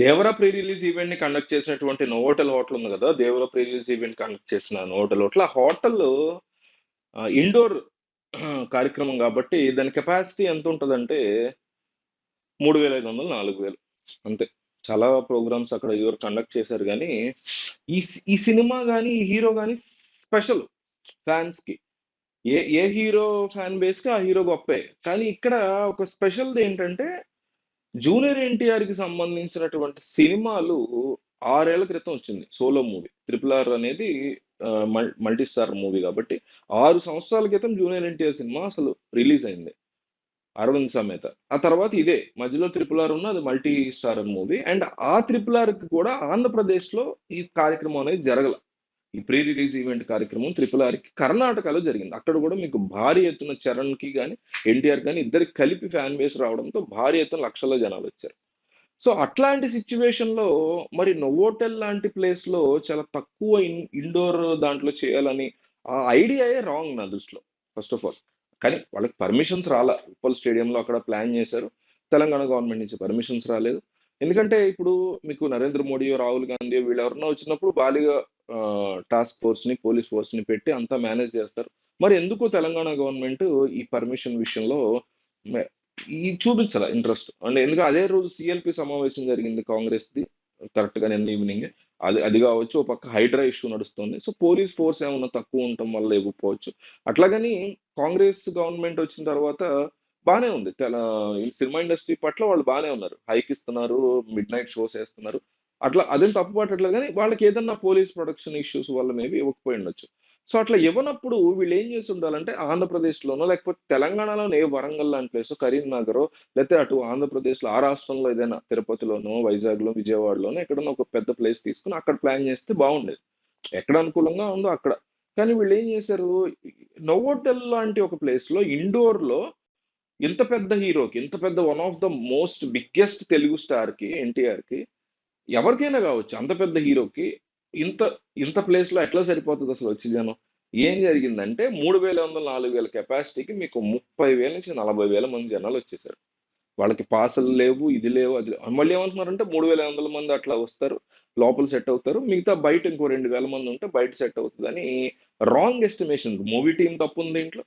Devara pre release event ని conduct చేసినటువంటి Novotel hotel ఉంది కదా, Devara pre release event conduct చేసిన నోవోటెల్ హోటల్. ఆ హోటల్ ఇండోర్ కార్యక్రమం కాబట్టి దాని కెపాసిటీ ఎంత ఉంటుందంటే 3,500 4,000 అంతే. చాలా ప్రోగ్రామ్స్ అక్కడ ఎవరు కండక్ట్ చేశారు కానీ ఈ సినిమా కానీ ఈ హీరో కానీ స్పెషల్ ఫ్యాన్స్ కి. ఏ హీరో ఫ్యాన్ బేస్ కి ఆ హీరో గొప్పే. కానీ ఇక్కడ ఒక స్పెషల్ ఏంటంటే జూనియర్ ఎన్టీఆర్ కి సంబంధించినటువంటి సినిమాలు 6 ఏళ్ల క్రితం వచ్చింది సోలో మూవీ. ట్రిపుల్ ఆర్ అనేది మల్టీ స్టార్ మూవీ కాబట్టి 6 సంవత్సరాల క్రితం జూనియర్ ఎన్టీఆర్ సినిమా అసలు రిలీజ్ అయింది, అరవింద్ సమేత. ఆ తర్వాత ఇదే మధ్యలో ట్రిపుల్ ఆర్ ఉన్న అది మల్టీ స్టార్ మూవీ. అండ్ ఆ ట్రిపుల్ ఆర్ కి కూడా ఆంధ్రప్రదేశ్ లో ఈ కార్యక్రమం అనేది జరగల. ఈ ప్రీ రిలీజ్ ఈవెంట్ కార్యక్రమం ట్రిపుల్ ఆర్ కి కర్ణాటకలో జరిగింది. అక్కడ కూడా మీకు భారీ ఎత్తున చరణ్ కి కానీ ఎన్టీఆర్ కానీ ఇద్దరికి కలిపి ఫ్యాన్ బేస్ రావడంతో భారీ ఎత్తున లక్షల్లో జనాలు వచ్చారు. సో అట్లాంటి సిచ్యువేషన్ లో మరి నోవోటెల్ లాంటి ప్లేస్ లో చాలా తక్కువ ఇండోర్ దాంట్లో చేయాలని ఆ ఐడియాయే రాంగ్ నా దృష్టిలో, ఫస్ట్ ఆఫ్ ఆల్. కానీ వాళ్ళకి పర్మిషన్స్ రాలా. ఉప్పల్ స్టేడియంలో అక్కడ ప్లాన్ చేశారు, తెలంగాణ గవర్నమెంట్ నుంచి పర్మిషన్స్ రాలేదు. ఎందుకంటే ఇప్పుడు మీకు నరేంద్ర మోడీయో రాహుల్ గాంధీ వీళ్ళు ఎవరన్నా వచ్చినప్పుడు భారీగా టాస్క్ ఫోర్స్ ని పోలీస్ ఫోర్స్ ని పెట్టి అంతా మేనేజ్ చేస్తారు. మరి ఎందుకు తెలంగాణ గవర్నమెంట్ ఈ పర్మిషన్ విషయంలో ఈ చూపించాల ఇంట్రెస్ట్ అంటే? ఎందుకంటే అదే రోజు సిఎల్పి సమావేశం జరిగింది కాంగ్రెస్ ది, కరెక్ట్ గా నిన్న ఈవినింగ్. అది కావచ్చు. ఒక పక్క హైడ్రా ఇష్యూ నడుస్తుంది. సో పోలీస్ ఫోర్స్ ఏమన్నా తక్కువ ఉండటం వల్ల ఇవ్వకపోవచ్చు. అట్లాగని కాంగ్రెస్ గవర్నమెంట్ వచ్చిన తర్వాత బానే ఉంది. ఈ సినిమా ఇండస్ట్రీ పట్ల వాళ్ళు బానే ఉన్నారు, హైక్ ఇస్తున్నారు, మిడ్ నైట్ షోస్ వేస్తున్నారు. అట్లా అదేం తప్పు పట్టట్లేదు. కానీ వాళ్ళకి ఏదన్నా పోలీస్ ప్రొడక్షన్ ఇష్యూస్ వల్ల మేబీ ఇవ్వకపోయి ఉండొచ్చు. సో అట్లా ఇవ్వనప్పుడు వీళ్ళు ఏం చేసి ఉండాలంటే ఆంధ్రప్రదేశ్‌లోనో, లేకపోతే తెలంగాణలోనే ఏ వరంగల్ లాంటి ప్లేసో, కరీంనగరో, లేతే అటు ఆంధ్రప్రదేశ్‌లో ఆ రాష్ట్రంలో ఏదైనా తిరుపతిలోనో, వైజాగ్‌లో, విజయవాడలోనో ఎక్కడన్నా ఒక పెద్ద ప్లేస్ తీసుకొని అక్కడ ప్లాన్ చేస్తే బాగుండేది. ఎక్కడ అనుకూలంగా ఉందో అక్కడ. కానీ వీళ్ళు ఏం చేశారు, నోవోటెల్ లాంటి ఒక ప్లేస్‌లో ఇండోర్‌లో ఇంత పెద్ద హీరోకి, ఇంత పెద్ద one of the most biggest Telugu స్టార్‌కి, ఎన్టీఆర్‌కి, ఎవరికైనా కావచ్చు అంత పెద్ద హీరోకి ఇంత ఇంత ప్లేస్ లో ఎట్లా సరిపోతుంది అసలు వచ్చి జనం? ఏం జరిగిందంటే 3,500 4,000 కెపాసిటీకి మీకు 30,000 నుంచి 40,000 మంది జనాలు వచ్చేసారు. వాళ్ళకి పాసులు లేవు, ఇది లేవు, అది లేవు. మళ్ళీ ఏమంటున్నారంటే 3,500 మంది అట్లా వస్తారు, లోపల సెట్ అవుతారు, మిగతా బయట ఇంకో 2,000 మంది ఉంటే బయట సెట్ అవుతుంది అని రాంగ్ ఎస్టిమేషన్. మూవీ టీం తప్పు ఉంది దీంట్లో,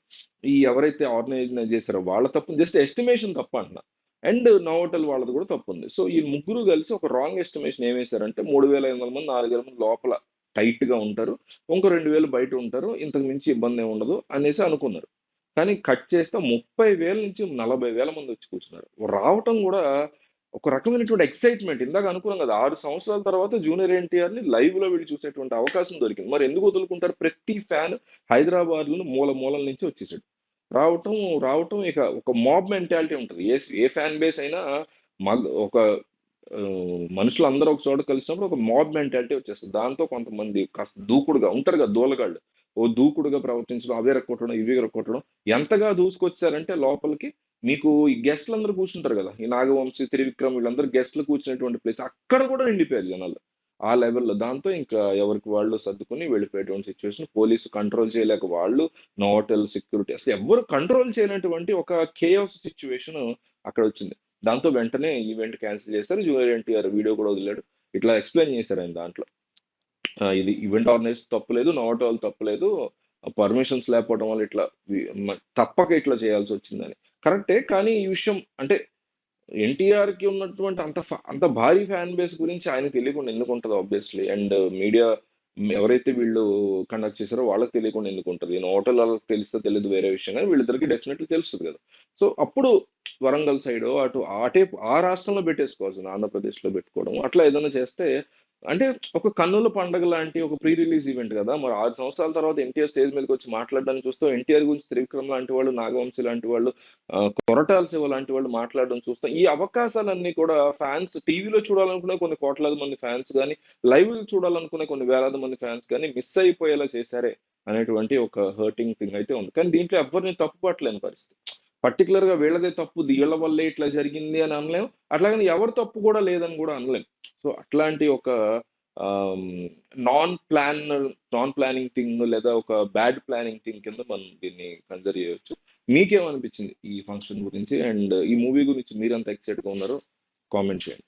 ఈ ఎవరైతే ఆర్గనైజ్ చేశారో వాళ్ళ తప్పు, జస్ట్ ఎస్టిమేషన్ తప్ప అంటున్నా. అండ్ నోవోటెల్ వాళ్ళది కూడా తప్పు ఉంది. సో ఈ ముగ్గురు కలిసి ఒక రాంగ్ ఎస్టిమేషన్ ఏం వేశారంటే 3,500 మంది 4,000 మంది లోపల టైట్ గా ఉంటారు, ఇంకో 2,000 బయట ఉంటారు, ఇంతకు మించి ఇబ్బంది ఏమి ఉండదు అనేసి అనుకున్నారు. కానీ కట్ చేస్తే 30,000 నుంచి 40,000 మంది వచ్చి కూర్చున్నారు. రావటం కూడా ఒక రకమైనటువంటి ఎక్సైట్మెంట్. ఇందాక అనుకున్నాం కదా, 6 సంవత్సరాల తర్వాత జూనియర్ ఎన్టీఆర్ ని లైవ్ లో వెళ్ళి చూసేటువంటి అవకాశం దొరికింది. మరి ఎందుకు వదులుకుంటారు? ప్రతి ఫ్యాన్ హైదరాబాద్ లో మూల మూలల నుంచి వచ్చేసాడు. రావటం రావటం ఇక ఒక మాబ్ మెంటాలిటీ ఉంటుంది. ఏ ఫ్యాన్ బేస్ అయినా ఒక మనుషులు అందరూ ఒక చోట కలిసినప్పుడు ఒక మాబ్ మెంటాలిటీ వచ్చేస్తుంది. దాంతో కొంతమంది కాస్త దూకుడుగా ఉంటారు కదా, దూలగాళ్ళు. ఓ దూకుడుగా ప్రవర్తించడం, అవే రక్కొట్టడం, ఇవి రక్కొట్టడం. ఎంతగా దూసుకొచ్చారంటే లోపలికి, మీకు ఈ గెస్ట్లు అందరూ కూర్చుంటారు కదా, ఈ నాగవంశీ, త్రివిక్రమ్ వీళ్ళందరూ గెస్ట్లు కూర్చునేటువంటి ప్లేస్ అక్కడ కూడా నిండిపోయారు జనాలు ఆ లెవెల్లో. దాంతో ఇంకా ఎవరికి వాళ్ళు సర్దుకుని వెళ్ళిపోయేటువంటి సిచ్యువేషన్. పోలీసు కంట్రోల్ చేయలేక వాళ్ళు, హోటల్ సెక్యూరిటీ, అసలు ఎవరు కంట్రోల్ చేయనటువంటి ఒక కేయాస్ సిచ్యువేషన్ అక్కడ వచ్చింది. దాంతో వెంటనే ఈవెంట్ క్యాన్సిల్ చేశారు. జూనియర్ ఎన్టీఆర్ వీడియో కూడా వదిలాడు, ఇట్లా ఎక్స్ప్లెయిన్ చేశారు ఆయన దాంట్లో. ఇది ఈవెంట్ ఆర్గనైజర్ తప్పలేదు, నోవోటెల్ తప్పలేదు, పర్మిషన్స్ లేకపోవడం వల్ల ఇట్లా తప్పక ఇట్లా చేయాల్సి వచ్చిందని. కరెక్టే. కానీ ఈ విషయం అంటే ఎన్టీఆర్ కి ఉన్నటువంటి అంత భారీ ఫ్యాన్ బేస్ గురించి ఆయన తెలియకుండా ఎందుకు ఉంటుంది ఆబ్వియస్లీ. అండ్ మీడియా ఎవరైతే వీళ్ళు కండక్ట్ చేశారో వాళ్ళకి తెలియకుండా ఎందుకు ఉంటుంది? హోటల్ వాళ్ళకి తెలిస్తే తెలియదు వేరే విషయం, కానీ వీళ్ళిద్దరికి డెఫినెట్లీ తెలుస్తుంది కదా. సో అప్పుడు వరంగల్ సైడ్ అటు ఆ రాష్ట్రంలో పెట్టేసుకోవాల్సింది, ఆంధ్రప్రదేశ్ లో పెట్టుకోవడం అట్లా ఏదైనా చేస్తే. అంటే ఒక కన్నుల పండగ లాంటి ఒక ప్రీ రిలీజ్ ఈవెంట్ కదా. మరి 6 సంవత్సరాల తర్వాత ఎన్టీఆర్ స్టేజ్ మీదకి వచ్చి మాట్లాడడానికి చూస్తాం. ఎన్టీఆర్ గురించి త్రివిక్రమ్ లాంటి వాళ్ళు, నాగవంశీ లాంటి వాళ్ళు, కొరటాల శివ లాంటి వాళ్ళు మాట్లాడడం చూస్తాం. ఈ అవకాశాలన్నీ కూడా ఫ్యాన్స్ టీవీలో చూడాలనుకునే కొన్ని కోట్లాది మంది ఫ్యాన్స్ కానీ, లైవ్ చూడాలనుకునే కొన్ని వేలాది మంది ఫ్యాన్స్ కానీ మిస్ అయిపోయేలా చేశారే అనేటువంటి ఒక హర్టింగ్ థింగ్ అయితే ఉంది. కానీ దీంట్లో ఎవరిని తప్పు పట్టలేని పరిస్థితి. పర్టికులర్ గా వీళ్ళదే తప్పు, వీళ్ళ వల్లే ఇట్లా జరిగింది అని అనలేం. అట్లాగని ఎవరి తప్పు కూడా లేదని కూడా అనలేం. సో అట్లాంటి ఒక non plan non planning thing, లేదా ఒక బ్యాడ్ ప్లానింగ్ థింగ్ కింద మనం దీన్ని కన్సిడర్ చేయొచ్చు. మీకేమనిపించింది ఈ ఫంక్షన్ గురించి? అండ్ ఈ మూవీ గురించి మీరంత ఎక్సైట్ గా ఉన్నారో కామెంట్ చేయండి.